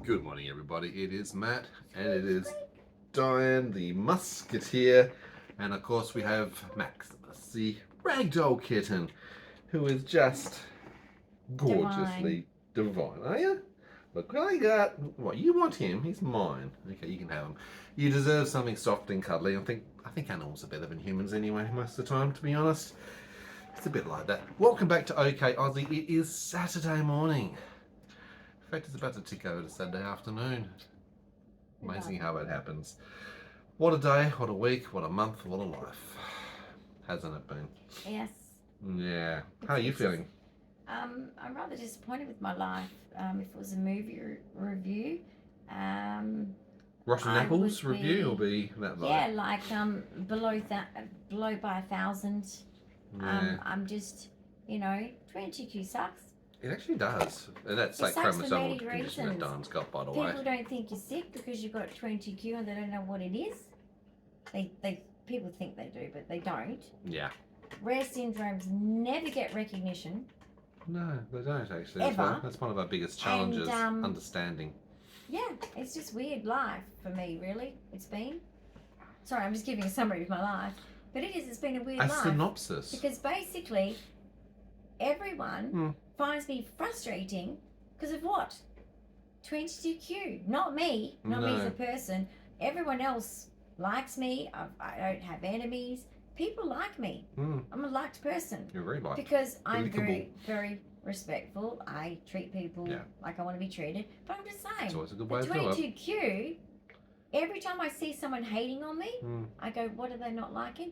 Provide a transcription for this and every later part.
Good morning, everybody. It is Matt, and it is Dyan, the musketeer, and of course we have Maximus, the Ragdoll kitten, who is just gorgeously divine. Are you? Look what I got. What, you want him? He's mine. Okay, you can have him. You deserve something soft and cuddly. I think animals are better than humans anyway, most of the time, to be honest. It's a bit like that. Welcome back to Ok Aussie. It is Saturday morning. In fact, it's about to tick over to Saturday afternoon. Amazing how that happens. What a day, what a week, what a month, what a life. Hasn't it been? Yes. Yeah. How are you feeling? I'm rather disappointed with my life. If it was a movie review, Rotten Apples review will be that night. Yeah, like below by 1,000. Yeah. I'm just, 22Q sucks. It actually does. And that's like chromosomal condition that Dyan's got, by the way. People don't think you're sick because you've got 22Q and they don't know what it is. People think they do, but they don't. Yeah. Rare syndromes never get recognition. No, they don't actually. Ever. That's one of our biggest challenges, understanding. Yeah, it's just weird life for me, really. It's been. Sorry, I'm just giving a summary of my life. But it's been a weird life. A synopsis. Because basically, everyone finds me frustrating because of what? 22Q. Not me. Not me as a person. Everyone else likes me. I don't have enemies. People like me. I'm a liked person. You're very liked. Because I'm very, very respectful. I treat people like I want to be treated. But I'm just saying, it's always a good way to do it. 22Q, every time I see someone hating on me, I go, what are they not liking?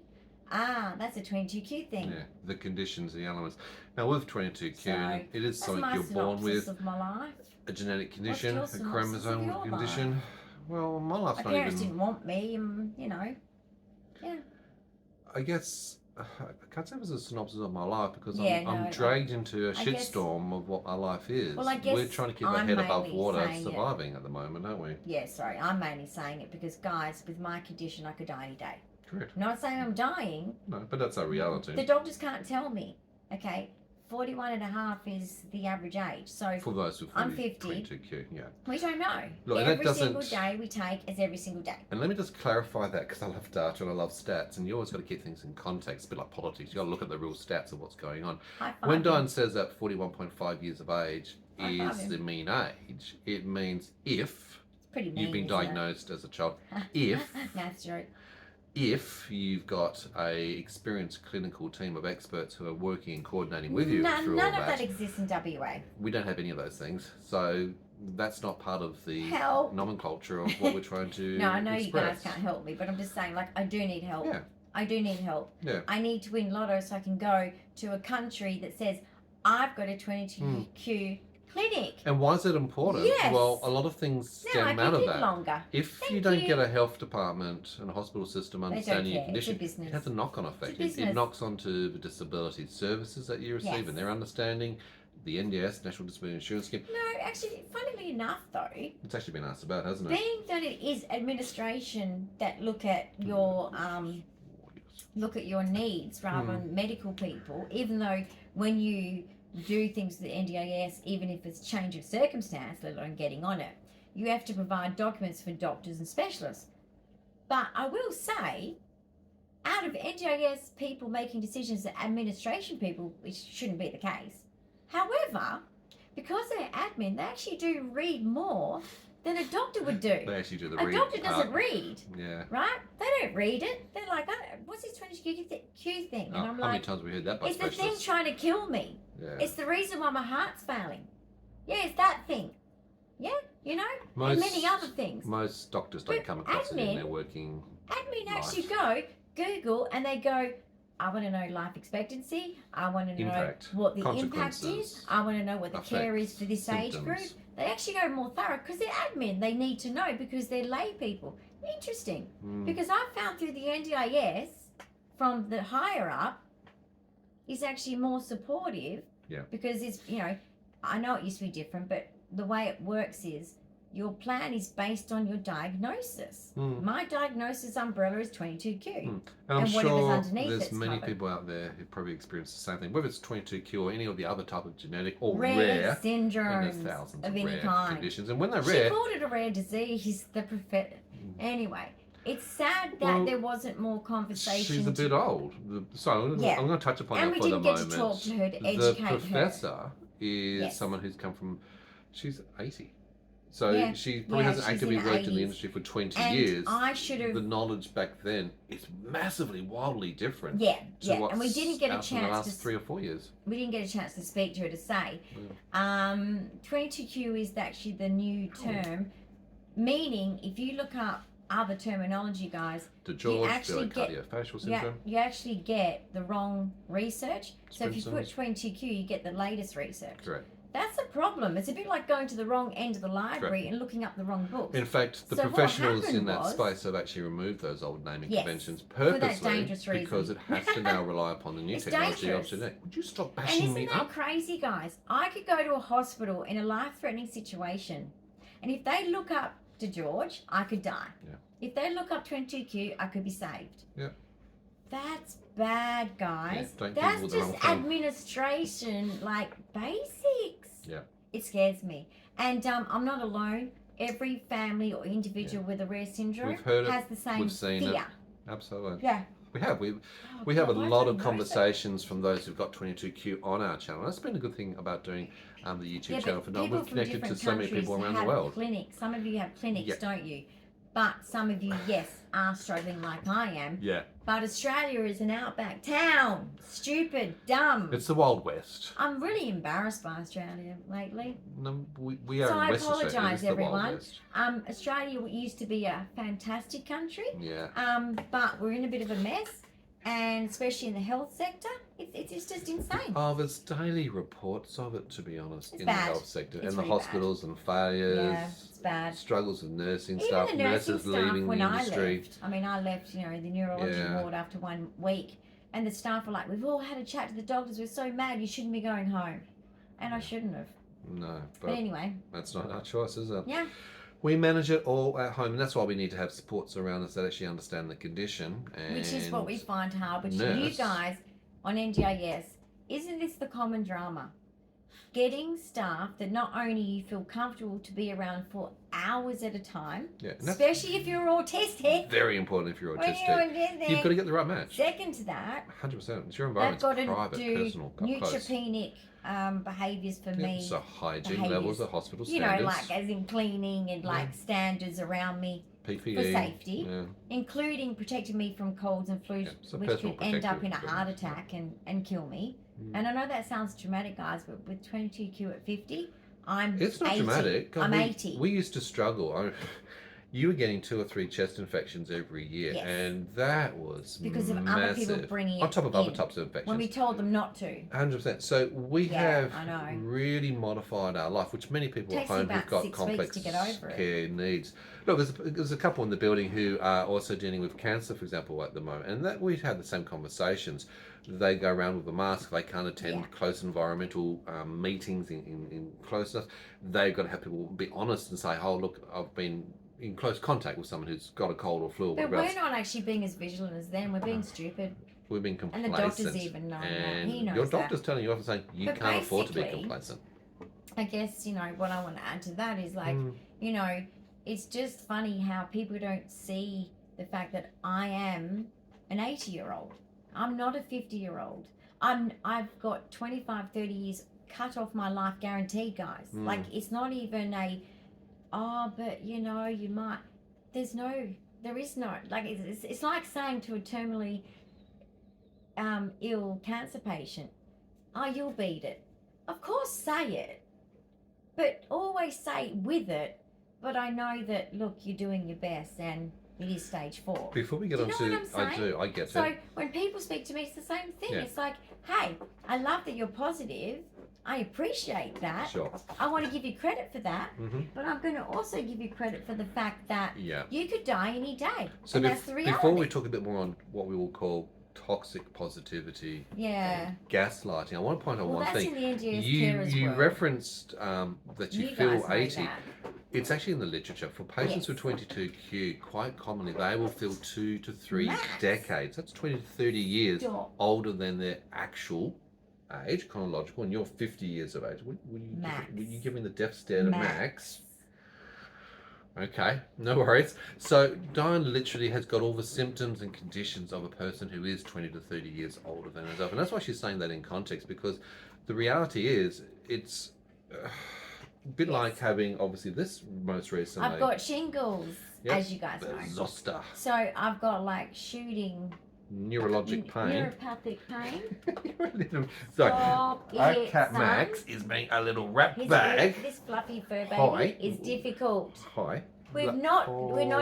Ah, that's a 22Q thing. Yeah, the conditions, the elements. Now with 22Q, So, it is something you're born with. Of my life. A genetic condition, a chromosomal condition. Life? Well, my life's not even... My parents didn't want me, yeah. I guess, I can't say it was a synopsis of my life because I'm dragged into a shitstorm of what my life is. Well, I guess we're trying to keep our head above water, surviving at the moment, aren't we? Yeah, sorry, I'm mainly saying it because, guys, with my condition, I could die any day. Correct. Not saying I'm dying. No, but that's our reality. The doctors can't tell me, okay? 41 and a half is the average age. So for those with I'm 50. 22Q, yeah. We don't know. Look, every single day we take is every single day. And let me just clarify that because I love data and I love stats, and you always got to keep things in context, a bit like politics. You got to look at the real stats of what's going on. When Dyan says that 41.5 years of age is the mean age, it means if you've been diagnosed as a child, if that's right. If you've got a experienced clinical team of experts who are working and coordinating with you through all none of that exists in WA. We don't have any of those things, so that's not part of the nomenclature of what we're trying to No, I know express. You guys can't help me, but I'm just saying, like, I do need help. Yeah. I do need help. Yeah. I need to win lotto so I can go to a country that says, I've got a 22Q clinic. And why is it important? Yes. Well, a lot of things stem out of that. Longer. If you don't get a health department and a hospital system understanding your condition, it has a knock-on effect. It knocks onto the disability services that you receive and their understanding, the NDIS, National Disability Insurance Scheme. No, actually, funnily enough, though, it's actually been asked about, hasn't it? Being that it is administration that look at your needs rather than medical people, even though when you do things with the NDIS, even if it's change of circumstance, let alone getting on it, you have to provide documents for doctors and specialists. But I will say, out of NDIS people making decisions, the administration people, which shouldn't be the case. However, because they're admin, they actually do read more than a doctor would do. They actually do the read. A doctor doesn't read. Yeah. Right? They don't read it. They're like, what's this 22Q thing? And I'm how many times have we heard that by specialists? It's the thing trying to kill me. Yeah. It's the reason why my heart's failing. Yeah, it's that thing. Yeah, and many other things. Most doctors don't come across it in their working Admin actually go, Google, and they go, I want to know life expectancy. I want to know what the impact is. I want to know what the care is for this age group. They actually go more thorough because they're admin. They need to know because they're lay people. Interesting. Because I found through the NDIS, from the higher up, is actually more supportive. Yeah. Because it's, I know it used to be different, but the way it works is your plan is based on your diagnosis. Mm. My diagnosis umbrella is 22q. And I'm and whatever's sure underneath there's it's many covered. people out there who probably experience the same thing, whether it's 22q or any of the other type of genetic or Rare rare, and syndromes there's thousands of of any rare kind. conditions. And when they're She rare, called it a rare disease, the professor. Anyway, it's sad that Well, there wasn't more conversation. she's a bit old. So Yeah. I'm going to touch upon And that we for the didn't get moment. to talk to her to The educate her. professor is Yes. someone who's come from, she's 80. So Yeah. she probably hasn't she's actively in her worked in the 80s. industry for 20 And years. I should have. The knowledge back then is massively, wildly different. Yeah, to yeah, what's and we didn't get a out in the chance last 3 or 4 years. We didn't get a chance to speak to her to say. 22q is actually the new term, meaning if you look up other terminology, guys, To George, actually get- cardiofacial syndrome. you actually get the wrong research. So if you put Swinton's. 22q, you get the latest research. Correct. That's a problem. It's a bit like going to the wrong end of the library Correct. and looking up the wrong books. In fact, the So what professionals in happened that was- space have actually removed those old naming Yes, conventions for that purposely dangerous reason. because it has to now rely upon the new It's technology dangerous. of genetic. Would you stop And bashing isn't me that up? crazy, guys? I could go to a hospital in a life-threatening situation, and if they look up to George, I could die. Yeah. If they look up 22q, I could be saved. Yeah. That's bad, guys. Yeah, don't That's Google the just wrong thing. administration, like basics. Yeah. It scares me. And I'm not alone. Every family or individual with a rare syndrome We've heard it, has the same we've seen fear. it. Absolutely. Yeah. We have. We Oh, have a God, I lot didn't of know conversations from those who've got 22q on our channel. That's been a good thing about doing the YouTube Yeah, channel but for now. people We've from connected to different so many countries people around the have world. clinics. Some of you have clinics, Yeah. don't you? But some of you, yes, are struggling like I am. Yeah. But Australia is an outback town. Stupid, dumb. It's the Wild West. I'm really embarrassed by Australia lately. No, we are So in I West Australia. apologise, It's the Wild everyone. West. Australia used to be a fantastic country. Yeah. But we're in a bit of a mess, and especially in the health sector, it's just insane. Oh, there's daily reports of it, to be honest, It's in bad. the health sector, It's and the really bad. hospitals and failures. Yeah, it's bad. Struggles with nursing Even staff, the nursing nurses staff leaving when the I industry. left. I mean, I left, the neurology Yeah. ward after 1 week, and the staff were like, "We've all had a chat to the doctors. We're so mad. You shouldn't be going home," and I shouldn't have. No, But but anyway, that's not our choice, is it? yeah, We manage it all at home, and that's why we need to have supports around us that actually understand the condition. And which is what we find hard. Which you nurse. guys on NDIS, isn't this the common drama? Getting staff that not only you feel comfortable to be around for hours at a time, Yeah, and that's especially if you're autistic. very important if you're When autistic. you're autistic. You've got to get the right match. Second to that, 100%. It's your they've environment's got to private, do personal, close. neutropenic behaviours for Yeah, me. so hygiene behaviours. levels, the hospital You know, standards, like as in cleaning and like standards around me, PPE, for safety. Yeah. including protecting me from colds and flus, Yeah, so which personal could end up protective in a heart equipment. attack and kill me. Mm. And I know that sounds dramatic, guys, but with 22q at 50, I'm It's not 80. dramatic. God, I'm we, 80. We used to struggle. You were getting 2 or 3 chest infections every year, Yes. and that was because of massive. other people bringing On it top of other in types of infections. when we told them not to. 100%. So we Yeah, have I know. really modified our life, which many people Takes at you home who've about got 6 weeks complex to get over it. care needs. Look, there's a couple in the building who are also dealing with cancer, for example, at the moment, and that we've had the same conversations. They go around with a mask. They can't attend Yeah. close environmental meetings in closeness. They've got to have people be honest and say, "Oh, look, I've been in close contact with someone who's got a cold or flu or But whatever we're else." not actually being as vigilant as them. We're being stupid. We've been And complacent. the doctors even know that. And He knows your that. doctor's telling you off and saying you But can't afford to be basically, complacent. I guess, what I want to add to that is like, Mm. it's just funny how people don't see the fact that I am an 80-year-old. I'm not a 50-year-old. I've got 25, 30 years cut off my life guaranteed, guys. Mm. Like, it's not even but you might, there is no, like, it's like saying to a terminally ill cancer patient, "Oh, you'll beat it." Of course, say it, but always say it with it. But I know that, look, you're doing your best, and it is stage 4. Before we get Do on you know to, what I'm I saying? do, I get So it. when people speak to me, it's the same thing. Yeah. It's like, hey, I love that you're positive. I appreciate that. Sure. I want to give you credit for that. Hmm. But I'm going to also give you credit for the fact that Yeah. you could die any day. So and that's the reality. before we talk a bit more on what we will call toxic positivity, Yeah. and gaslighting, I want to point out Well, one that's thing. in the NDIS You care as you well. referenced that you feel guys know 80. that. It's actually in the literature. For patients Yes. with 22q, quite commonly they will feel 2 to 3 Max. decades. That's 20 to 30 years Stop. older than their actual age, chronological, and you're 50 years of age. Will you give me the death stare to Max? Okay, no worries. So Dyan literally has got all the symptoms and conditions of a person who is 20 to 30 years older than herself. And that's why she's saying that in context, because the reality is it's a bit like having, obviously, this most recently. I've got shingles, as you guys the know. zoster. So I've got like shooting... Neurologic pain. Neuropathic pain. So, Stop our it, cat son. Max is being a little rat His bag. This fluffy fur baby Hi. is difficult. Hi. We're not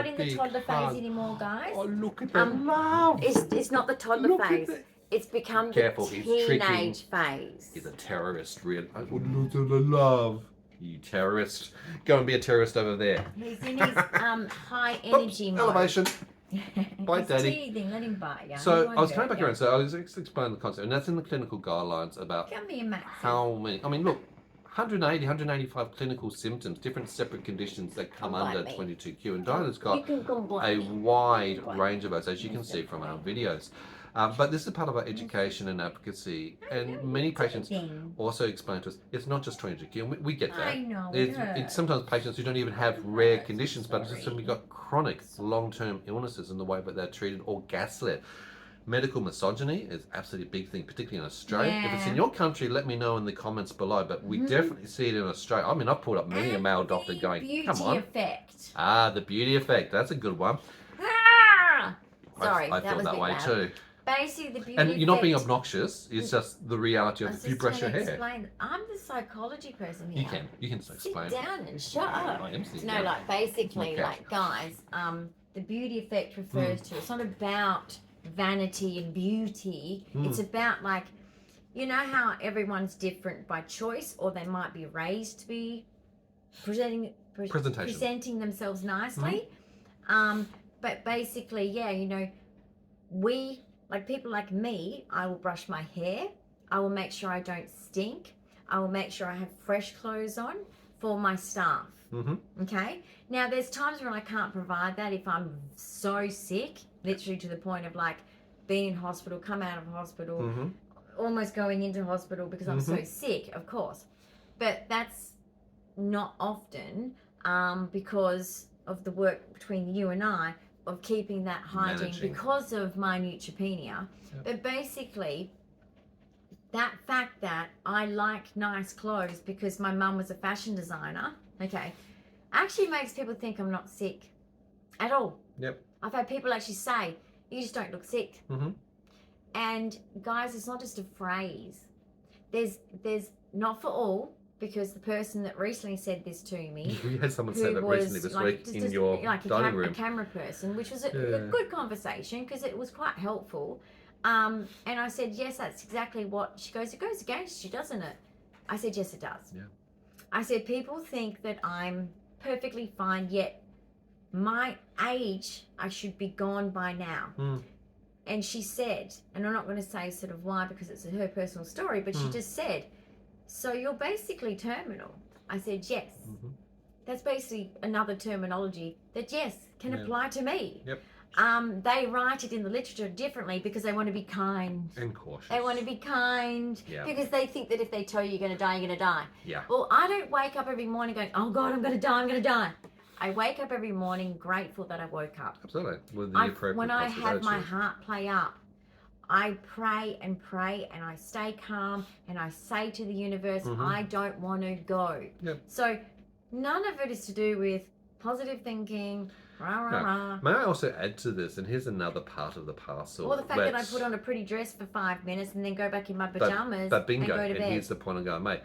in the big toddler phase hug. anymore, guys. Oh, look at that love. It's not the toddler Look at phase. that. It's become Careful, the he's tricking. teenage phase. He's a terrorist, really. Oh, look at the love. You terrorist. Go and be a terrorist over there. He's in his high energy mode. Elevation. Bite, He's Daddy. teething, let him bite. Yeah. So I was coming back around. So I was explaining the concept, and that's in the clinical guidelines about Come here, Max. how many. I mean, look, 180, 185 clinical symptoms, different separate conditions that come under 22q, and Dyan's got a wide range of those, as you can see from our videos. But this is part of our education and advocacy, and many patients also explain to us it's not just 22q, and we get that. I know. It's sometimes patients who don't even have rare conditions, but it's just simply got chronic long-term illnesses in the way that they're treated or gaslit. Medical misogyny is absolutely a big thing, particularly in Australia. If it's in your country, let me know in the comments below, but we definitely see it in Australia. I mean, I've pulled up many a male doctor going, come on. Effect. Ah, the beauty effect. That's a good one. Ah! Sorry, I feel that way loud. too. Basically, the beauty And you're not being effect- obnoxious. It's just the reality of if you brush your hair. Explain. I'm the psychology person here. You can explain. Sit down and shut up. I am sitting No, down. like basically, Okay. like guys, the beauty effect refers to, it's not about vanity and beauty. It's about like, you know how everyone's different by choice, or they might be raised to be presenting themselves nicely. But basically, yeah, you know, like people like me, I will brush my hair. I will make sure I don't stink. I will make sure I have fresh clothes on for my staff. Okay? Now, there's times when I can't provide that if I'm so sick, literally to the point of like being in hospital, come out of hospital, almost going into hospital because I'm so sick, of course. But that's not often because of the work between you and I of keeping that hygiene because of my neutropenia. But basically, that fact that I like nice clothes because my mum was a fashion designer, okay, actually makes people think I'm not sick at all. I've had people actually say, you just don't look sick. And guys, it's not just a phrase. There's not for all, because the person that recently said this to me, You had someone say that recently this week in your dining room. A camera person, which was a good conversation because it was quite helpful. And I said, yes, that's exactly what. She goes, it goes against you, doesn't it? I said, yes, it does. I said, people think that I'm perfectly fine, yet my age, I should be gone by now. And she said, and I'm not going to say sort of why because it's her personal story, but she just said, so you're basically terminal. I said, yes. That's basically another terminology that, yes, can apply to me. They write it in the literature differently because they want to be kind. And cautious. They want to be kind because they think that if they tell you you're going to die, you're going to die. Well, I don't wake up every morning going, oh God, I'm going to die, I'm going to die. I wake up every morning grateful that I woke up. Absolutely. With the appropriate when I have my attitude. heart play up, I pray and I stay calm and I say to the universe, I don't want to go. So none of it is to do with positive thinking, rah, rah, rah. May I also add to this, and here's another part of the parcel. Or the fact that I put on a pretty dress for 5 minutes and then go back in my pajamas but bingo, and go to bed. Here's the point I'm going to make.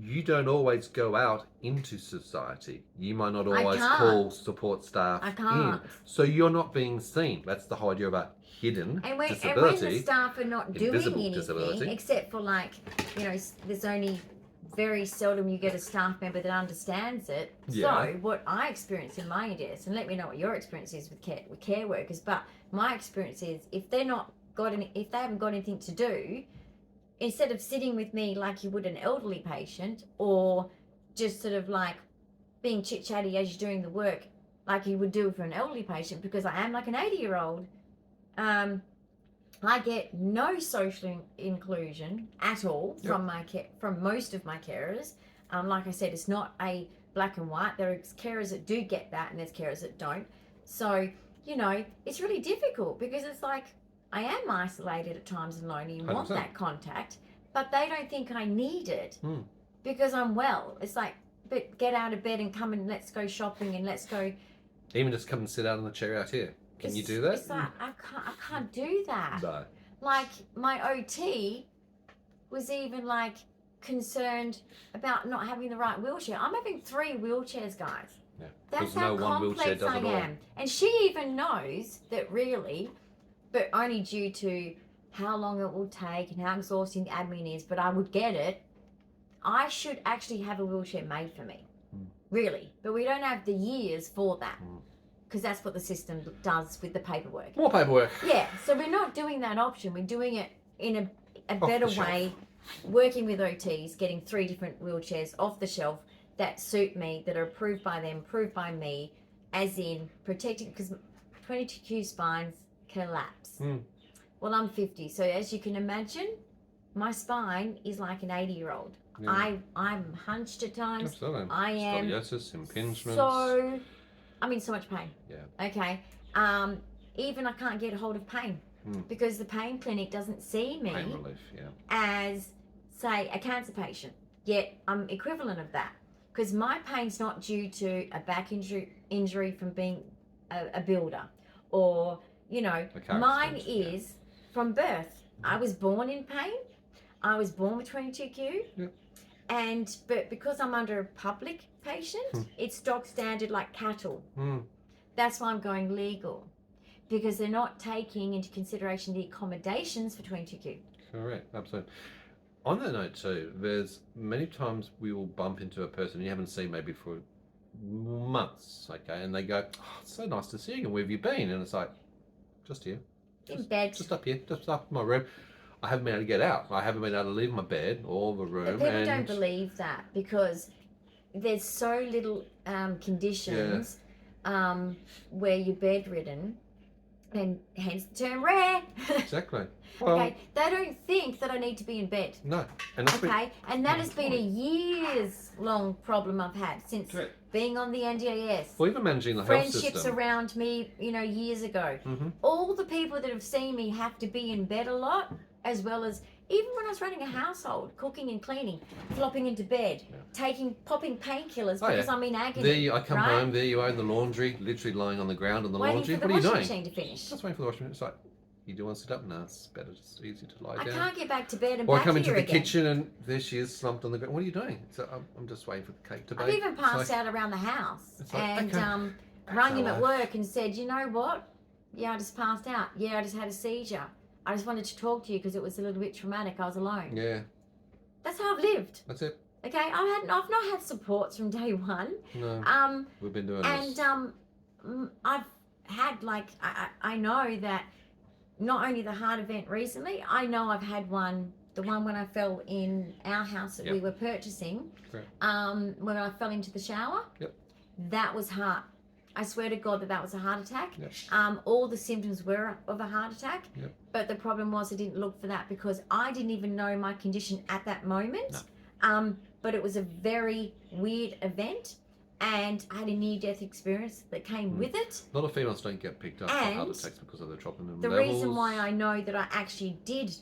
You don't always go out into society. You might not always call support staff in. So you're not being seen. That's the whole idea of a hidden disability. And when the staff are not doing anything, disability. except for like, you know, there's only very seldom you get a staff member that understands it. So what I experience in my NDIS, and let me know what your experience is with care workers, but my experience is if they haven't got anything to do, instead of sitting with me like you would an elderly patient, or just sort of like being chit-chatty as you're doing the work like you would do for an elderly patient, because I am like an 80-year-old. I get no social inclusion at all from from most of my carers. Like I said, it's not a black and white. There are carers that do get that, and there's carers that don't. So, you know, it's really difficult, because it's like I am isolated at times and lonely and 100%. want that contact, but they don't think I need it because I'm well. It's like, but get out of bed and come and let's go shopping and let's go. Even just come and sit out on the chair out here. Can you do that? It's like I can't do that. No. Like my OT was even like concerned about not having the right wheelchair. I'm having 3 wheelchairs, guys. Yeah. That's no how one wheelchair complex does I it all. am. And she even knows that, really, but only due to how long it will take and how exhausting the admin is, but I would get it. I should actually have a wheelchair made for me. Really. But we don't have the years for that. Because that's what the system does with the paperwork. More paperwork. Yeah, so we're not doing that option. We're doing it in a Off better the shelf. way, working with OTs, getting 3 different wheelchairs off the shelf that suit me, that are approved by them, approved by me, as in protecting, because 22Q spines collapse. Well, I'm 50, so as you can imagine, my spine is like an 80-year-old. Yeah. I'm hunched at times. Absolutely. I am Scoliosis, impingements. so, I'm in so much pain. Yeah. Okay. Even I can't get a hold of pain because the pain clinic doesn't see me Pain relief, yeah. as, say, a cancer patient. Yet I'm equivalent of that, because my pain's not due to a back injury from being a builder, or, you know, mine is from birth. I was born in pain. I was born with 22Q. But because I'm under a public patient, it's stock standard like cattle. That's why I'm going legal, because they're not taking into consideration the accommodations for 22Q. Correct, absolutely. On that note too, there's many times we will bump into a person you haven't seen maybe for months, okay, and they go, oh, it's so nice to see you, and where have you been? And it's like, just here. In bed. Just up here, just up in my room. I haven't been able to get out. I haven't been able to leave my bed or the room. But people don't believe that, because there's so little conditions where you're bedridden, and hence the term rare. Exactly. Well, okay, they don't think that I need to be in bed. No. And that's and that has been a years-long problem I've had since being on the NDIS. Well, even managing the health Friendships system. around me, you know, years ago. All the people that have seen me have to be in bed a lot, as well as even when I was running a household, cooking and cleaning, flopping into bed, popping painkillers because I'm in agony. I come home, there you are in the laundry, literally lying on the ground in the laundry. What are you doing? Waiting for the washing machine to finish. Just waiting for the washing machine. It's like, you do want to sit up? No, it's better, just easy to lie down. I can't get back to bed and or back I come into here the again. kitchen and there she is slumped on the ground. What are you doing? So I'm just waiting for the cake to bake. I've even passed out around the house and rang him at work and said, you know what? Yeah, I just passed out. Yeah, I just had a seizure. I just wanted to talk to you because it was a little bit traumatic. I was alone. Yeah. That's how I've lived. That's it. Okay, I've not had supports from day one. No. We've been doing this. And I've had, like, I know that not only the heart event recently, I know I've had the one when I fell in our house that we were purchasing. Correct. When I fell into the shower. That was heart. I swear to God that was a heart attack. All the symptoms were of a heart attack. But the problem was I didn't look for that because I didn't even know my condition at that moment. But it was a very weird event, and I had a near-death experience that came with it. A lot of females don't get picked up by heart attacks because of the dropping in the levels. Reason why I know that I actually did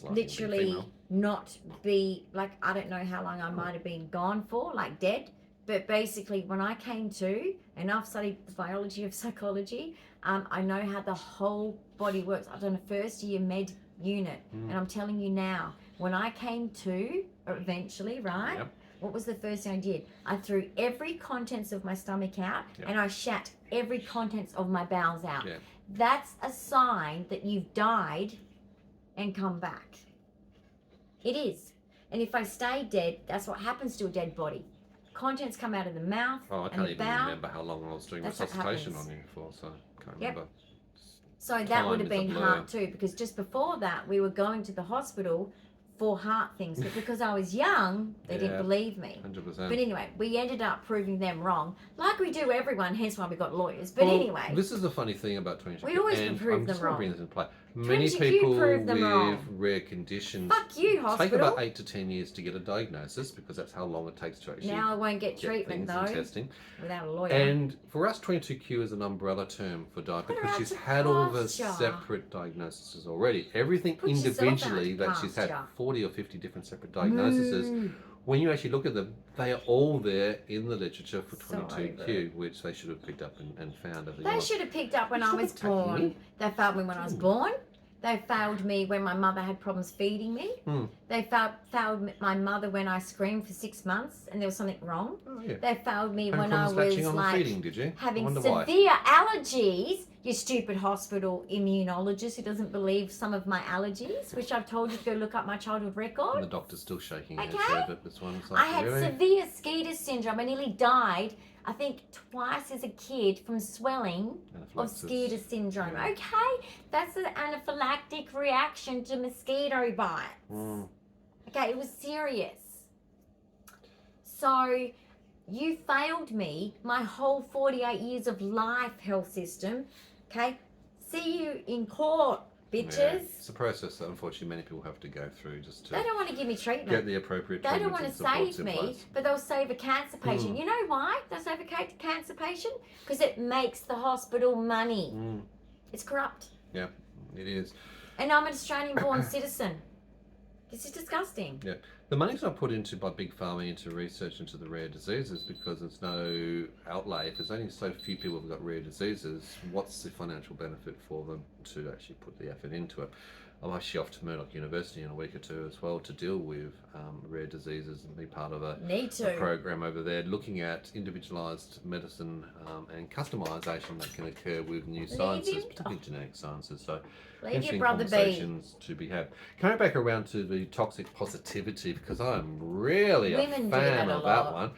literally not be, like, I don't know how long I might have been gone for, like dead. But basically, when I came to, and I've studied the biology of psychology, I know how the whole body works. I've done a first-year med unit, and I'm telling you now, when I came to, eventually, what was the first thing I did? I threw every contents of my stomach out, and I shat every contents of my bowels out. That's a sign that you've died and come back. It is. And if I stay dead, that's what happens to a dead body. Contents come out of the mouth I and can't the even bowel. remember how long I was doing resuscitation on you for, so I can't remember. So that would have been hard too, because just before that, we were going to the hospital for heart things, but because I was young, they didn't Yeah. believe me. 100%. But anyway, we ended up proving them wrong, like we do everyone, hence why we got lawyers. But Well, anyway, this is the funny thing about 22q. We always and prove I'm them just gonna wrong. bring this into play. Many 22q people proved them with wrong. rare conditions fuck you, take hospital. about 8 to 10 years to get a diagnosis because that's how long it takes to actually Now I won't get get treatment things and though testing. without a lawyer. And for us, 22q is an umbrella term for Dyan Put her because out she's to had all the pasture. separate diagnoses already. Everything Put yourself individually out to that she's had pasture. 40 or 50 different separate diagnoses. Moo. When you actually look at them, they are all there in the literature for So 22q, which they should have picked up and found. They should have picked up when I was Stop attacking born. me. They failed me when I was born. They failed me when my mother had problems feeding me. Hmm. They failed my mother when I screamed for 6 months and there was something wrong. Oh, yeah. They failed me Having when I problems latching was on the like feeding, did you? I having wonder severe why. allergies. You stupid hospital immunologist who doesn't believe some of my allergies, which I've told you to go look up my childhood And record. the doctor's still shaking his Okay. head at this one. It's like, I had really? severe Skeeter syndrome. I nearly died, I think, twice as a kid from swelling of Anaphylaxis. Skeeter syndrome. Yeah. Okay, that's an anaphylactic reaction to mosquito bites. Mm. Okay, it was serious. So you failed me my whole 48 years of life, health system. Okay, see you in court, bitches. Yeah. It's a process that unfortunately many people have to go through just to They don't want to give me treatment. get the appropriate They don't treatment want and to supports save in me, place. but they'll save a cancer patient. Mm. You know why they'll save a cancer patient? Because it makes the hospital money. Mm. It's corrupt. Yeah, it is. And I'm an Australian-born citizen. This is disgusting. Yeah, the money's not put into by Big Pharma into research into the rare diseases because there's no outlay. If there's only so few people who've got rare diseases, what's the financial benefit for them to actually put the effort into it? I'm actually off to Murdoch University in a week or two as well to deal with rare diseases and be part of a Need to. program over there looking at individualised medicine and customisation that can occur with new sciences, him- particularly genetic sciences. So Leave interesting your brother be. conversations to be had. Coming back around to the toxic positivity, because I'm really Women a do fan that a of that lot. one.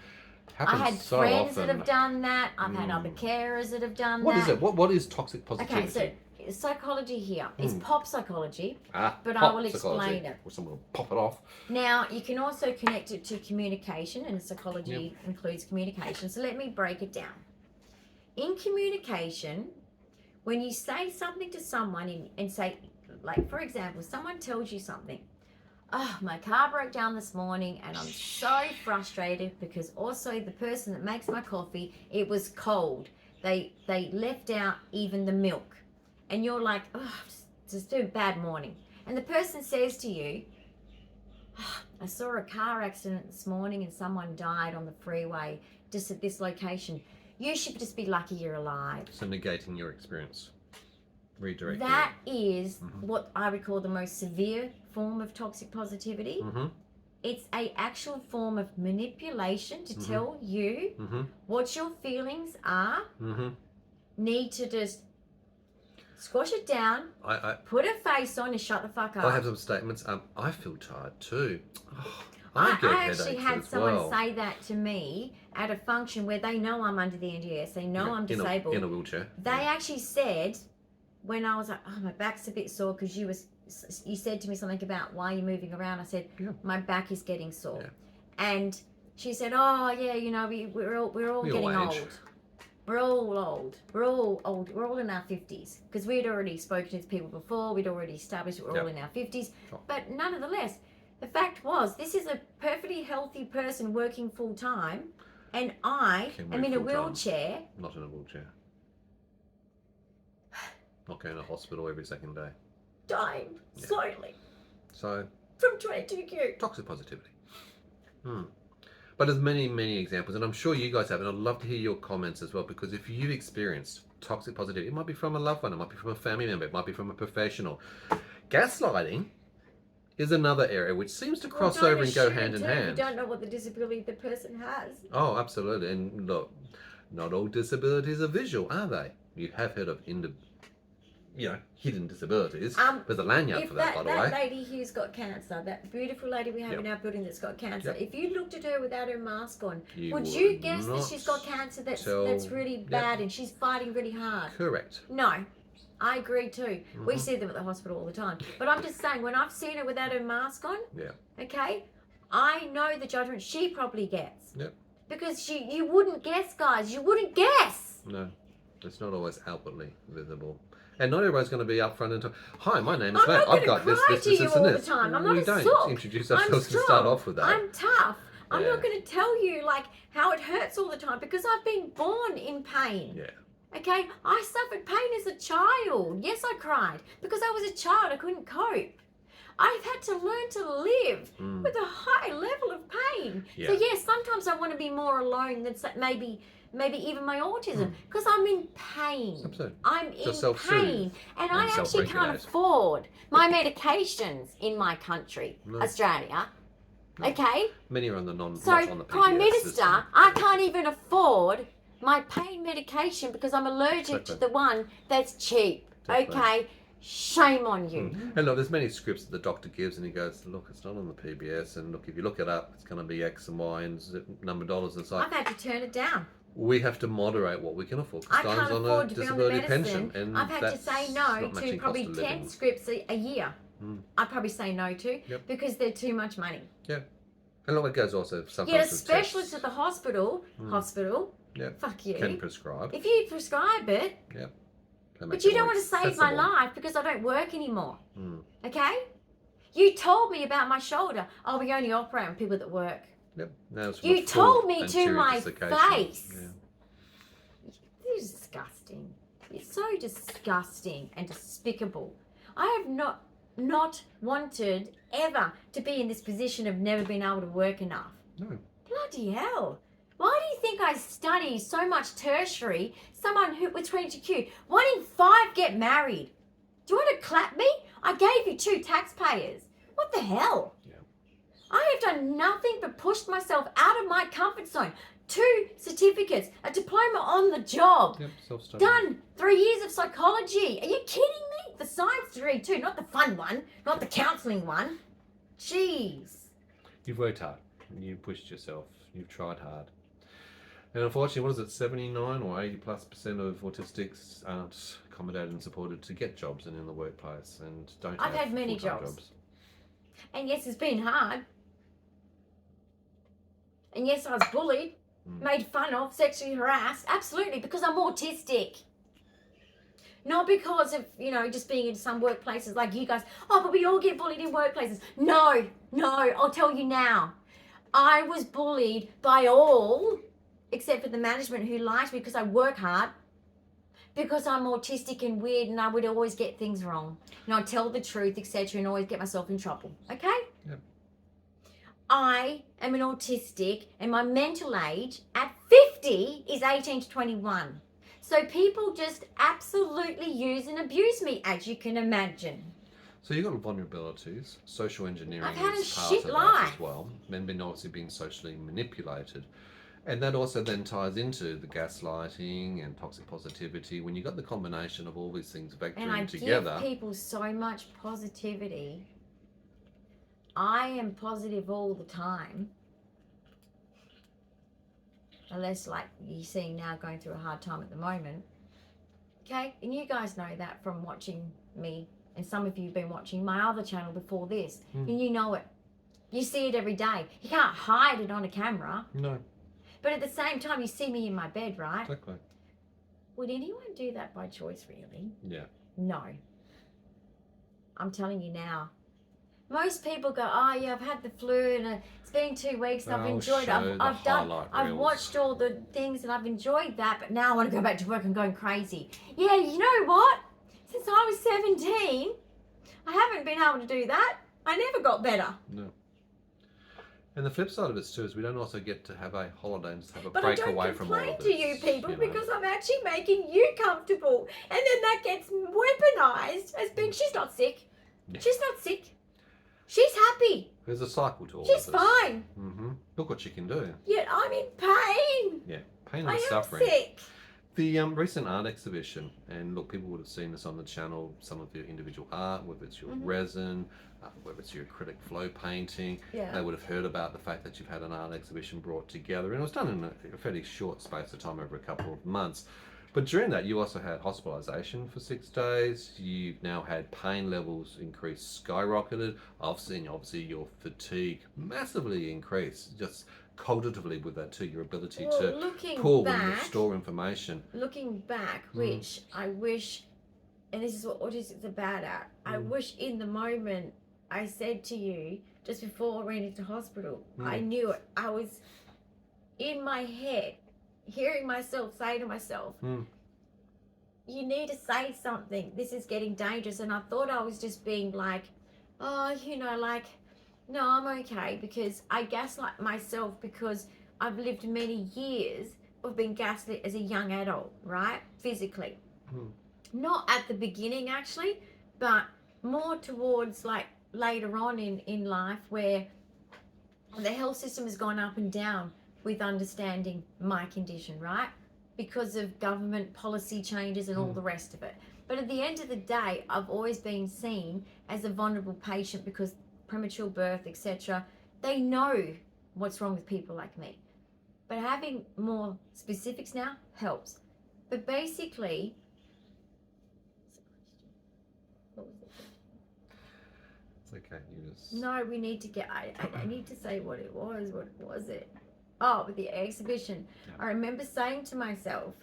I Happens had so friends often. that have done that. I've had Mm. other carers that have done What that. is it? What is toxic positivity? Okay, so psychology here. It's Mm. pop psychology. but I pop will psychology. explain it. Or someone will pop it off. Now, you can also connect it to communication, and psychology includes communication. So let me break it down. In communication, when you say something to someone and say, like, for example, someone tells you something. Oh, my car broke down this morning and I'm so frustrated because also the person that makes my coffee, it was cold. They left out even the milk. And you're like, oh, just a bad morning. And the person says to you, oh, I saw a car accident this morning and someone died on the freeway just at this location. You should just be lucky you're alive. So negating your experience. Redirecting. That is what I would call the most severe form of toxic positivity. Mm-hmm. It's a actual form of manipulation to tell you Mm-hmm. what your feelings are. Mm-hmm. Need to just squash it down, I put a face on and shut the fuck up. I have some statements. I feel tired too. Oh, I get actually headaches had as someone well. say that to me at a function where they know I'm under the NDIS, they know I'm disabled. In a wheelchair. They actually said, when I was like, oh, my back's a bit sore because you said to me something about why you're moving around. I said, my back is getting sore. Yeah. And she said, oh, yeah, you know, we're all We getting all age. old. We're all old. We're all old. We're all in our 50s. Because we'd already spoken to people before. We'd already established we're all in our 50s. Sure. But nonetheless, the fact was, this is a perfectly healthy person working full time. And I Can am work in a full-time. wheelchair. Not in a wheelchair. Not going to hospital every second day. Dying slowly So from 22Q. toxic positivity. But there's many, many examples, and I'm sure you guys have, and I'd love to hear your comments as well, because if you've experienced toxic positivity, it might be from a loved one, it might be from a family member, it might be from a professional. Gaslighting is another area which seems to cross over and go hand in hand. You don't know what the disability the person has. Oh, absolutely. And look, not all disabilities are visual, are they? You have heard of hidden disabilities. There's a lanyard for that, by the way. That lady who's got cancer, that beautiful lady we have in our building that's got cancer, if you looked at her without her mask on, would you guess that she's got cancer that's really bad and she's fighting really hard? Correct. No. I agree too. We see them at the hospital all the time. But I'm just saying, when I've seen her without her mask on, okay, I know the judgment she probably gets. Yep. Because you wouldn't guess, guys. You wouldn't guess. No, it's not always outwardly visible. And not everybody's going to be upfront and talk, hi, my name is I'm Matt. not I've got this, cry this, to this, you this, and all this. the time. I'm not we a don't sook. introduce I'm ourselves strong. to start off with that. I'm tough. I'm Yeah. not going to tell you like how it hurts all the time because I've been born in pain. Yeah. Okay, I suffered pain as a child. Yes, I cried because I was a child. I couldn't cope. I've had to learn to live with a high level of pain. Yeah. So yes, sometimes I want to be more alone than maybe even my autism because I'm in pain. Absolutely. I'm Just in pain, and I actually can't self-regulate. afford my medications in my country, Australia. No. Okay. Many are on the not So, on the PBS Prime Minister, system. I can't even afford my pain medication because I'm allergic to the one that's cheap. Exactly. Okay, shame on you. And look, there's many scripts that the doctor gives, and he goes, look, it's not on the PBS, and look, if you look it up, it's going to be X and Y and Z number of dollars. And it's like, I've had to turn it down. we have to moderate what we can afford. I Because can't Diane's on afford a to be on the disability medicine. pension, and I've had to that's say not no matching to cost probably of 10 living. scripts a year. I'd probably say no to Yep. because they're too much money. Yeah. And look, it goes also sometimes Yet a with specialist tests. at the hospital, Yeah. fuck you. Can prescribe. If you prescribe it, Yep. but you don't want to save my life because I don't work anymore. Okay? You told me about my shoulder. Oh, we only operate on people that work. Yep. Now it's You full told me to anterior my dislocation. face. Yeah. This is disgusting. It's so disgusting and despicable. I have not wanted ever to be in this position of never being able to work enough. No. Bloody hell. Why do you think I study so much tertiary? Someone who with 22Q, 1 in 5 get married. Do you want to clap me? I gave you 2 taxpayers. What the hell? Yeah. I have done nothing but pushed myself out of my comfort zone. 2 certificates, a diploma on the job. Yep. Self-study. Done 3 years of psychology. Are you kidding me? The science degree too, not the fun one, not the counselling one. Jeez. You've worked hard. You pushed yourself. You've tried hard. And unfortunately, what is it, 79 or 80+% of autistics aren't accommodated and supported to get jobs and in the workplace and don't I've have had many full-time jobs. And yes, it's been hard. And yes, I was bullied, made fun of, sexually harassed. Absolutely, because I'm autistic. Not because of, just being in some workplaces like you guys. Oh, but we all get bullied in workplaces. No, I'll tell you now. I was bullied by all, except for the management who liked me because I work hard, because I'm autistic and weird and I would always get things wrong. And I'd tell the truth, etc., and always get myself in trouble. Okay? Yep. I am an autistic and my mental age at 50 is 18 to 21. So people just absolutely use and abuse me, as you can imagine. So you've got vulnerabilities. Social engineering I've had a is part shit of that life. as well. Men being obviously being socially manipulated. And that also then ties into the gaslighting and toxic positivity. When you got the combination of all these things And I vectoring together. give people so much positivity. I am positive all the time. Unless, like, you're seeing now going through a hard time at the moment. Okay? And you guys know that from watching me. And some of you have been watching my other channel before this. And you know it. You see it every day. You can't hide it on a camera. No. But at the same time, you see me in my bed, right? Exactly. Would anyone do that by choice, really? Yeah. No. I'm telling you now. Most people go, oh yeah, I've had the flu and it's been 2 weeks and I've They'll enjoyed it. show the I've reels. watched all the things and I've enjoyed that, but now I want to go back to work and going crazy. Yeah, you know what? Since I was 17, I haven't been able to do that. I never got better. No. And the flip side of it too is we don't also get to have a holiday and just have a But I break don't away from all complain of to this. you people know. because I'm actually making you comfortable. And then that gets weaponized as being, she's not sick. Yeah. She's not sick. She's happy. There's a cycle to all She's of this. fine. Look what you can do. Yet I'm in pain. Yeah, pain and I am suffering. sick. The recent art exhibition, and look, people would have seen this on the channel, some of your individual art, whether it's your resin, whether it's your acrylic flow painting. Yeah. They would have heard about the fact that you've had an art exhibition brought together, and it was done in a fairly short space of time over a couple of months. But during that, you also had hospitalisation for 6 days. You've now had pain levels increased, skyrocketed. I've seen obviously your fatigue massively increase, just cognitively with that too, your ability to looking pull back, and store information. Looking back, which I wish, and this is what autistic's about at, I wish in the moment I said to you, just before I went into hospital, I knew it. I was in my head, hearing myself say to myself, you need to say something. This is getting dangerous. And I thought I was just being like, oh, you know, like, no, I'm okay, because I gaslight myself because I've lived many years of being gaslit as a young adult, right? Physically. Not at the beginning, actually, but more towards like later on in life, where the health system has gone up and down with understanding my condition, right? Because of government policy changes and all the rest of it. But at the end of the day, I've always been seen as a vulnerable patient because premature birth, etc. They know what's wrong with people like me. But having more specifics now helps. But basically, It's okay. You just... No, we need to get, I need to say what it was. What was it? Oh, with the exhibition. Yeah. I remember saying to myself,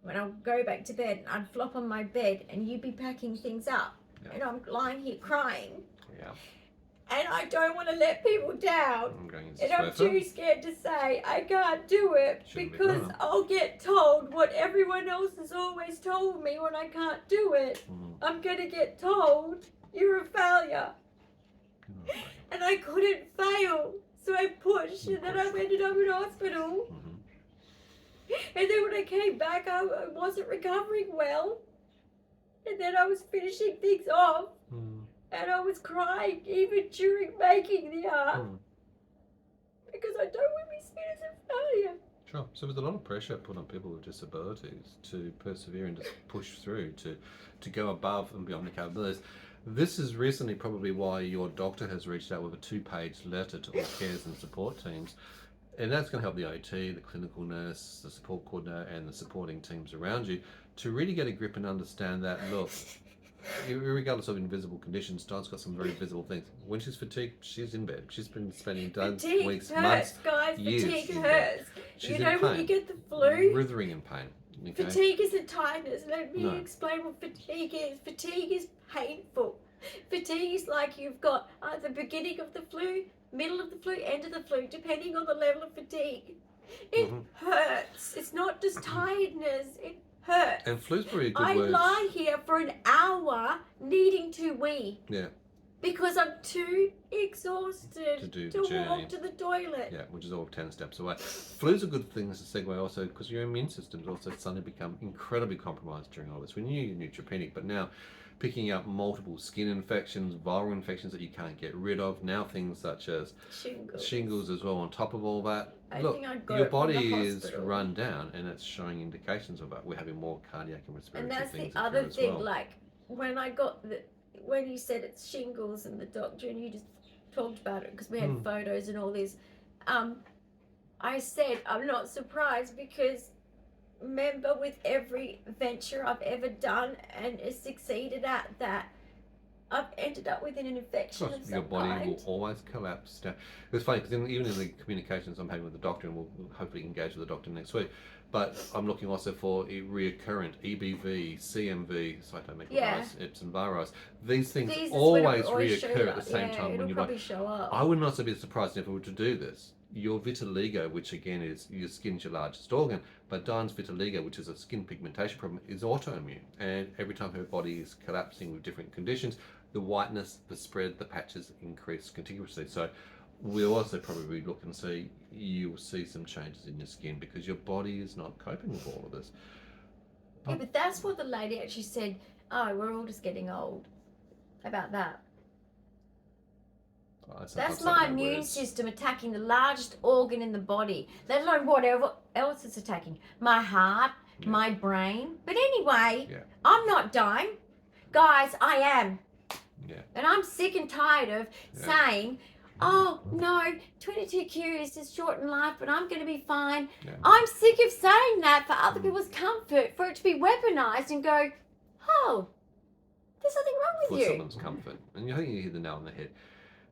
when I'll go back to bed, I'd flop on my bed and you'd be packing things up. Yeah. And I'm lying here crying. Yeah. And I don't want to let people down. I'm too scared to say I can't do it because I'll get told what everyone else has always told me when I can't do it. I'm going to get told you're a failure. And I couldn't fail. So I pushed and then I ended up in hospital. And then when I came back, I wasn't recovering well. And then I was finishing things off. And I was crying even during making the art. Because I don't want to be seen as a failure. Sure. So there's a lot of pressure put on people with disabilities to persevere and just push through, to go above and beyond the capabilities. This is recently probably why your doctor has reached out with a 2-page letter to all cares and support teams. And that's going to help the OT, the clinical nurse, the support coordinator, and the supporting teams around you to really get a grip and understand that, look, regardless of invisible conditions, Dian's got some very visible things. When she's fatigued, she's in bed. She's been spending days, weeks, months, guys. years. Fatigue hurts. She's you know in pain, when you get the flu? writhing in pain. Okay? Fatigue isn't tiredness. Let me explain what fatigue is. Fatigue is painful. Fatigue is like you've got the beginning of the flu, middle of the flu, end of the flu, depending on the level of fatigue. It hurts. It's not just tiredness. It hurts. And flu's probably a good word. I lie here for an hour needing to wee. Yeah. Because I'm too exhausted to walk to the toilet. Yeah, which is all 10 steps away. Flu's a good thing as a segue also because your immune system's also suddenly become incredibly compromised during all this. We knew you're neutropenic, but now picking up multiple skin infections, viral infections that you can't get rid of, now things such as shingles as well on top of all that. Look, your body is run down and it's showing indications of it. We're having more cardiac and respiratory things. And that's the other thing, like when I got when you said it's shingles and the doctor and you just talked about it because we had photos and all this, I said I'm not surprised because remember with every venture I've ever done and has succeeded at that, I've ended up with an infection of some Your body kind. will always collapse down. It's funny because even in the communications I'm having with the doctor, and we'll hopefully engage with the doctor next week, but I'm looking also for a recurrent EBV, CMV, cytomegalovirus, Epstein virus. These things always reoccur at the same time when you're like, show up. I would not be surprised if we were to do this. Your vitiligo, which again is your skin's your largest organ, but Dian's vitiligo, which is a skin pigmentation problem, is autoimmune. And every time her body is collapsing with different conditions, the whiteness, the spread, the patches increase contiguously. So we'll also probably look and see, you'll see some changes in your skin because your body is not coping with all of this. Yeah, but that's what the lady actually said, oh, we're all just getting old. How about that? That's my immune system attacking the largest organ in the body, let alone whatever else it's attacking. My heart, my brain. But anyway, I'm not dying. Guys, I am. Yeah. And I'm sick and tired of saying oh no, 22Q is just short in life, but I'm going to be fine. Yeah. I'm sick of saying that for other people's comfort, for it to be weaponized and go, oh, there's nothing wrong with For you. someone's comfort. And I think you hit the nail on the head.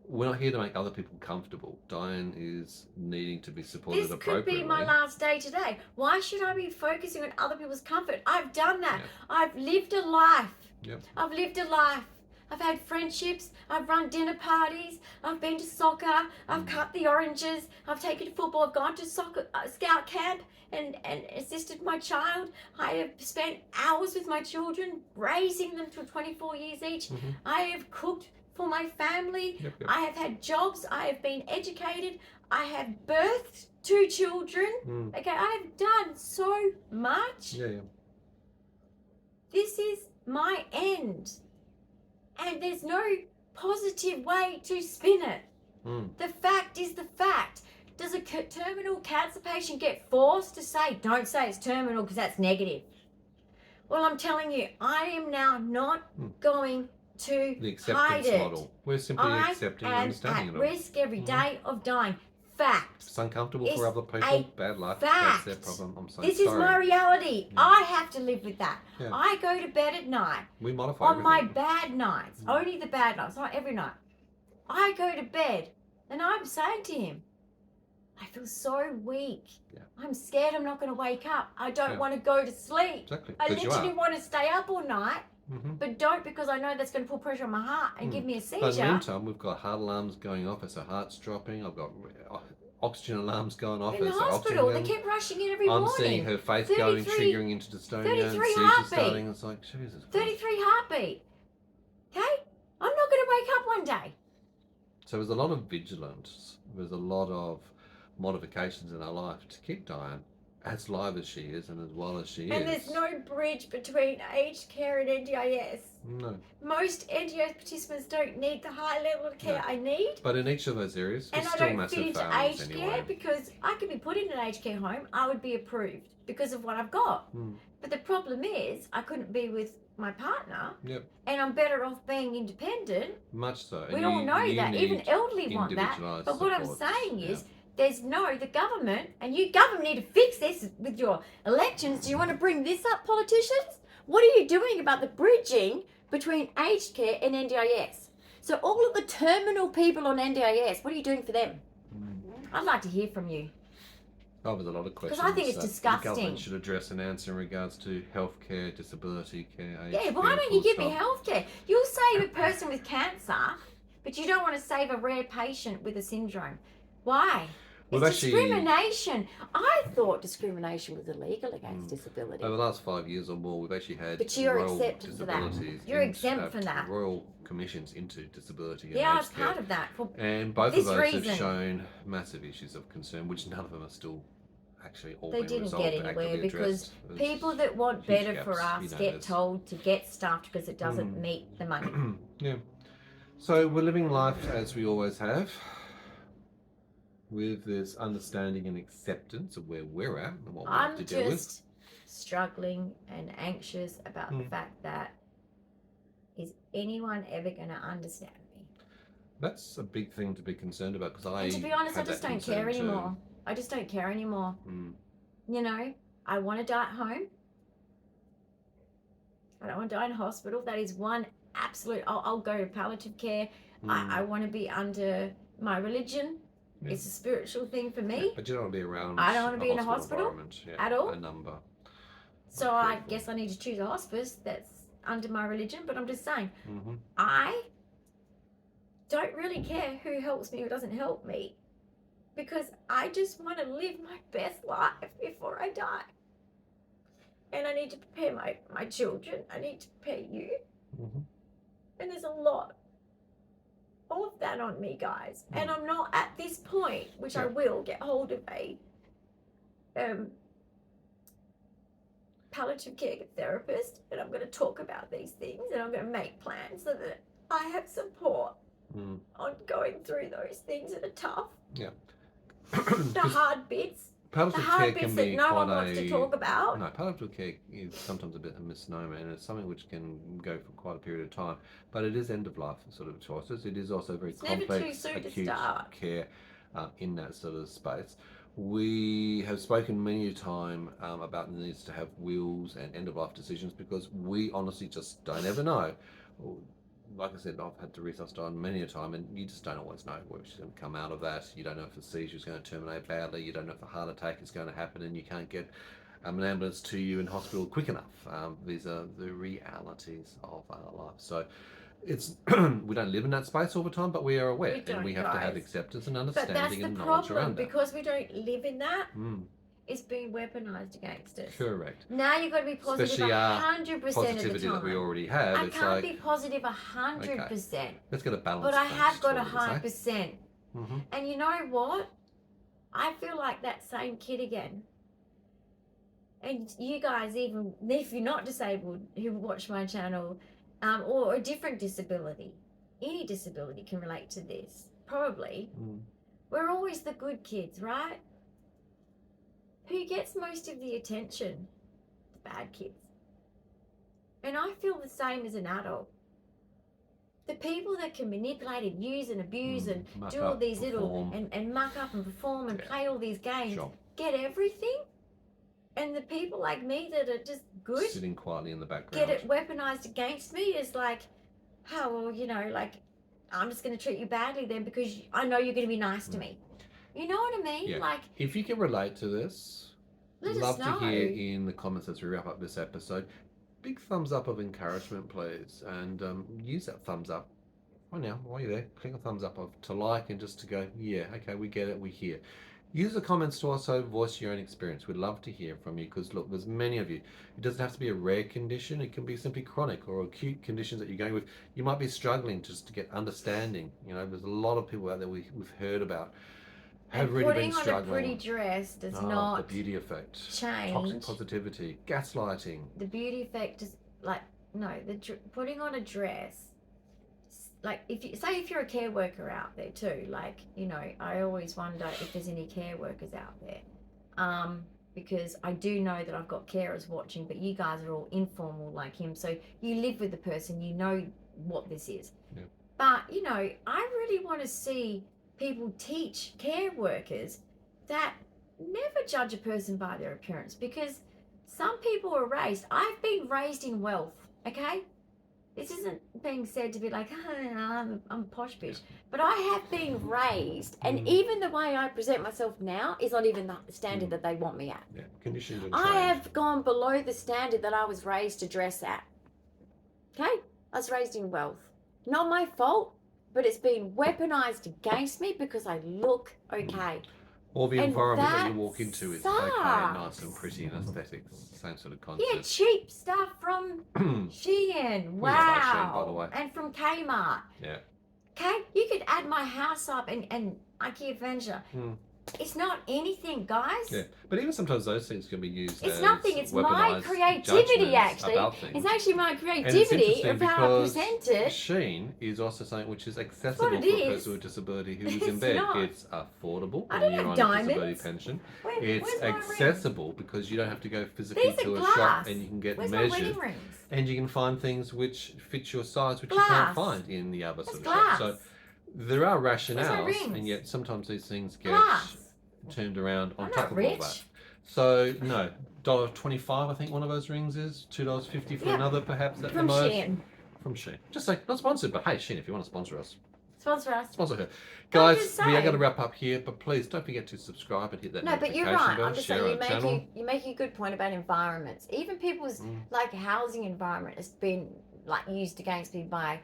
We're not here to make other people comfortable. Dyan is needing to be supported This could appropriately. be my last day today. Why should I be focusing on other people's comfort? I've done that. Yep. I've lived a life. Yep. I've lived a life. I've had friendships. I've run dinner parties. I've been to soccer. I've cut the oranges. I've taken to football. I've gone to soccer scout camp and assisted my child. I have spent hours with my children, raising them to 24 years each. Mm-hmm. I have cooked for my family. Yep. I have had jobs. I have been educated. I have birthed 2 children. Okay, I have done so much. Yeah. This is my end. And there's no positive way to spin it. The fact is the fact. Does a terminal cancer patient get forced to say, don't say it's terminal because that's negative? Well, I'm telling you, I am now not going to The hide acceptance it. model. We're simply accepting and I am understanding at it all. risk every day of dying. Fact. It's uncomfortable It's for other people. a Bad life. fact. That's their problem. I'm so This sorry. is my reality. I have to live with that. Yeah. I go to bed at night. We modify On my everything. bad nights, only the bad nights, not every night. I go to bed and I'm saying to him, I feel so weak. Yeah. I'm scared I'm not going to wake up. I don't Yeah. want to go to sleep. Exactly. I But you literally are. want to stay up all night, but don't, because I know that's going to put pressure on my heart and give me a seizure. But in the meantime, we've got heart alarms going off as the heart's dropping. I've got oxygen alarms going off in the as the hospital, they oxygen. keep rushing in every I'm morning. seeing her face going, 33 triggering into dystonia, 33 seizures heartbeat. starting. It's like, Jesus Christ. 33 heartbeat. Okay? I'm not going to wake up one day. So there's a lot of vigilance. There's a lot of modifications in our life to keep Dyan as live as she is and as well as she is. And there's no bridge between aged care and NDIS. No. Most NDIS participants don't need the high level of care I need. But in each of those areas, And there's I still don't massive fit into failures aged anyway. care because I could be put in an aged care home. I would be approved because of what I've got. But the problem is I couldn't be with my partner. Yep. And I'm better off being independent. Much so. We And all know you that. need Even elderly want that. individualised But what I'm supports. saying is, Yeah. there's the government, and you government need to fix this with your elections. Do you want to bring this up, politicians? What are you doing about the bridging between aged care and NDIS? So all of the terminal people on NDIS, what are you doing for them? I'd like to hear from you. Oh, there's a lot of questions. I think it's that disgusting. The government should address and answer in regards to healthcare, disability care, aged Yeah, care, why don't you full give me stop. health care? You'll save a person with cancer, but you don't want to save a rare patient with a syndrome. Why? We've It's actually- discrimination. I thought discrimination was illegal against disability. Over the last 5 years or more, we've actually had But you're royal exempt for that. disabilities. You're and, exempt from that. Royal commissions into disability and Yeah, I aged was care. part of that. For And both of this those reason. have shown massive issues of concern, which none of them are still actually all they been didn't resolved, get anywhere actively because addressed. There's people that want huge better for gaps, us you know, get there's- told to get stuffed because it doesn't meet the money. Yeah. So we're living life as we always have, with this understanding and acceptance of where we're at and what we have I'm to deal with. just struggling and anxious about the fact that is anyone ever going to understand me? That's a big thing to be concerned about because I. And to be honest, I had just that don't care concern too. anymore. I just don't care anymore. You know, I want to die at home. I don't want to die in hospital. That is one absolute. I'll go to palliative care. I want to be under my religion. Yeah. It's a spiritual thing for me. Yeah, but you don't want to be around. I don't want to be in a hospital environment, at all. A number. So I guess I need to choose a hospice that's under my religion. But I'm just saying, Mm-hmm. I don't really care who helps me or doesn't help me, because I just want to live my best life before I die. And I need to prepare my children. I need to prepare you. Mm-hmm. And there's a lot of that on me, guys. And I'm not at this point, which I will get hold of a palliative care therapist, and I'm going to talk about these things, and I'm going to make plans so that I have support on going through those things that are tough, the hard bits. palliative care hard can bits that be no one quite wants to talk about. No, palliative care is sometimes a bit of a misnomer, and it's something which can go for quite a period of time. But it is end of life sort of choices. It is also very complex, acute care in that sort of space. We have spoken many a time about the needs to have wills and end of life decisions because we honestly just don't ever know. Like I said, I've had Teresa on many a time, and you just don't always know where she's going to come out of that. You don't know if the seizure is going to terminate badly. You don't know if a heart attack is going to happen, and you can't get an ambulance to you in hospital quick enough. These are the realities of our life. So it's we don't live in that space all the time, but we are aware, and we have to have acceptance and understanding and knowledge around that. Because we don't live in that. It's being weaponized against us. Correct. Now you've got to be positive 100% of the positivity time. that we already have. I can't be positive 100%. Okay. Let's get a balance. But I have got 100%. And you know what? I feel like that same kid again. And you guys, even if you're not disabled, who watch my channel, or a different disability, any disability can relate to this. Probably. We're always the good kids, right? Who gets most of the attention? The bad kids. And I feel the same as an adult. The people that can manipulate and use and abuse and do all these little and muck up and perform and play all these games get everything. And the people like me that are just good, sitting quietly in the background, get it weaponized against me is like, oh, well, you know, like, I'm just going to treat you badly then because I know you're going to be nice to me. You know what I mean? Yeah. Like, if you can relate to this, love to hear in the comments as we wrap up this episode. Big thumbs up of encouragement, please, and use that thumbs up. Right now, while you're there, click a thumbs up to like and just to go, yeah, okay, we get it, we hear. Use the comments to also voice your own experience. We'd love to hear from you because look, there's many of you. It doesn't have to be a rare condition. It can be simply chronic or acute conditions that you're going with. You might be struggling just to get understanding. You know, there's a lot of people out there we've heard about have really been struggling. Putting on a pretty dress does not the beauty effect, change. Toxic positivity, gaslighting. The beauty effect is like putting on a dress. Like if you're a care worker out there too, like, you know, I always wonder if there's any care workers out there, because I do know that I've got carers watching, but you guys are all informal like him, so you live with the person, you know what this is. Yeah. But you know, I really want to see people teach care workers that never judge a person by their appearance, because some people are raised. I've been raised in wealth, okay? This isn't being said to be like, oh, I'm a posh bitch. But I have been raised, and even the way I present myself now is not even the standard that they want me at. Yeah, conditioned and I have gone below the standard that I was raised to dress at. Okay? I was raised in wealth. Not my fault, but it's been weaponized against me because I look okay. Or the environment that you walk into is okay, nice and pretty and aesthetic. Same sort of concept. Yeah, cheap stuff from Shein. Wow. Like Shein, by the way. And from Kmart. Yeah. Okay? You could add my house up and IKEA furniture. It's not anything, guys. Yeah, but even sometimes those things can be used It's as nothing. It's my creativity, actually. It's actually my creativity of how I present it. Shein is also something which is accessible for a person with a disability who is in bed. It's affordable when you're on a disability pension. It's accessible because you don't have to go physically to a shop, and you can get measured. And you can find things which fit your size, which you can't find in the other sort of shop. So there are rationales, and yet sometimes these things get turned around on top of all that. So no, $1.25 I think one of those rings is, $2.50 for another perhaps at the most. From Shein. Just say, not sponsored, but hey Shein, if you want to sponsor us. Sponsor us. Sponsor her. Guys, we are going to wrap up here, but please don't forget to subscribe and hit that notification bell. No, but you're right. I'm just saying, you make a good point about environments. Even people's like housing environment has been like used against me by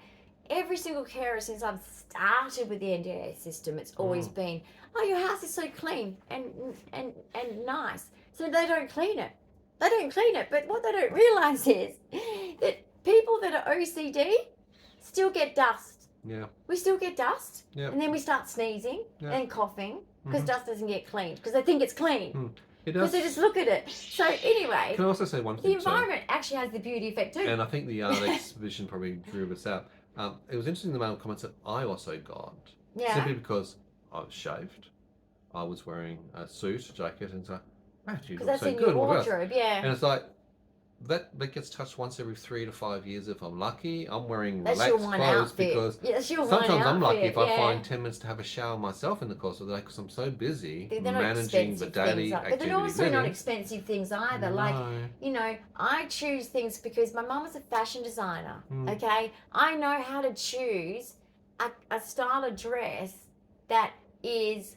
every single carer since I've started with the NDIS system. It's always been, oh, your house is so clean and nice. So they don't clean it. They don't clean it. But what they don't realise is that people that are OCD still get dust. Yeah. We still get dust. Yeah. And then we start sneezing and coughing because dust doesn't get cleaned because they think it's clean. It does. Because they just look at it. So anyway, can I also say one thing? The environment actually has the beauty effect too. And I think the art exhibition probably drew this out. It was interesting the amount of comments that I also got. Yeah. Simply because I was shaved. I was wearing a suit, jacket, and it's like, Matt, you Because look that's so in good. your What else? wardrobe, yeah. And it's like, that gets touched once every 3 to 5 years if I'm lucky. I'm wearing That's your relaxed one clothes outfit. because Yeah, that's your sometimes one I'm lucky outfit, if I yeah. find 10 minutes to have a shower myself in the course of the day because I'm so busy They're not managing the expensive daily things, but activity they're also living. not expensive things either. Like, No. you know, I choose things because my mum was a fashion designer, Mm. okay? I know how to choose a style of dress that is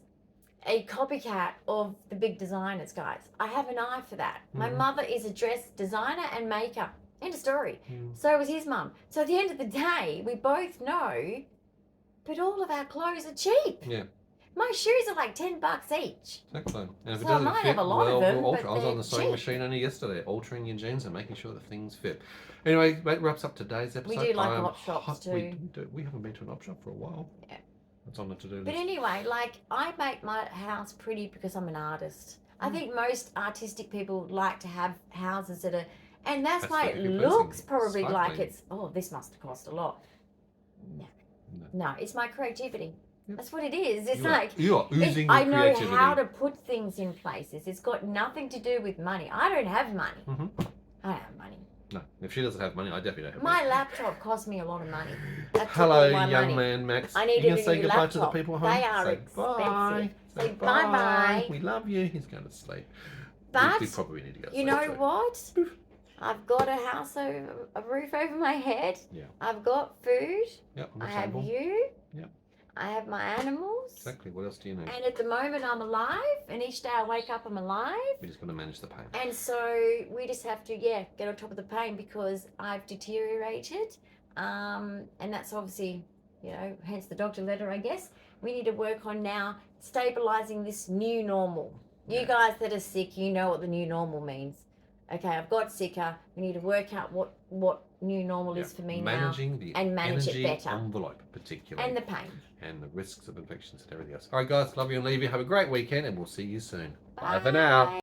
a copycat of the big designers, guys. I have an eye for that. My mother is a dress designer and maker. End of story. So was his mum. So at the end of the day, we both know, but all of our clothes are cheap. Yeah. My shoes are like $10 each. Exactly. And if So it doesn't I might fit, have a lot of them, we'll alter. but I was on they're the sewing cheap. machine only yesterday, altering your jeans and making sure that things fit. Anyway, that wraps up today's episode. We do like op shops too. We haven't been to an op shop for a while. Yeah. It's on the to-do list. But anyway, like, I make my house pretty because I'm an artist. I think most artistic people like to have houses that are, and that's why it looks probably like it's, oh, this must have cost a lot. No, it's my creativity. Yep. That's what it is. It's you are oozing I with know creativity. how to put things in places. It's got nothing to do with money. I don't have money. I don't have money. No, if she doesn't have money, I definitely don't have my money. laptop cost me a lot of money. That Hello, took all my young money. man Max. I needed you gonna a say new goodbye laptop. to the people at home? They are say expensive. bye. Say bye-bye. We love you. He's going to sleep. But we probably need to go to you sleep know too. what? I've got a house over, a roof over my head. Yeah. I've got food. Yep. I have you. Yep. I have my animals. Exactly. What else do you need? And at the moment I'm alive, and each day I wake up I'm alive. We just got to manage the pain. And so we just have to, get on top of the pain because I've deteriorated. And that's obviously, hence the doctor letter, I guess. We need to work on now stabilizing this new normal. You guys that are sick, you know what the new normal means. Okay, I've got sicker. We need to work out what new normal is for me Managing now and manage it better. Envelope, particularly. And the pain. And the risks of infections and everything else. All right, guys, love you and leave you. Have a great weekend, and we'll see you soon. Bye for now.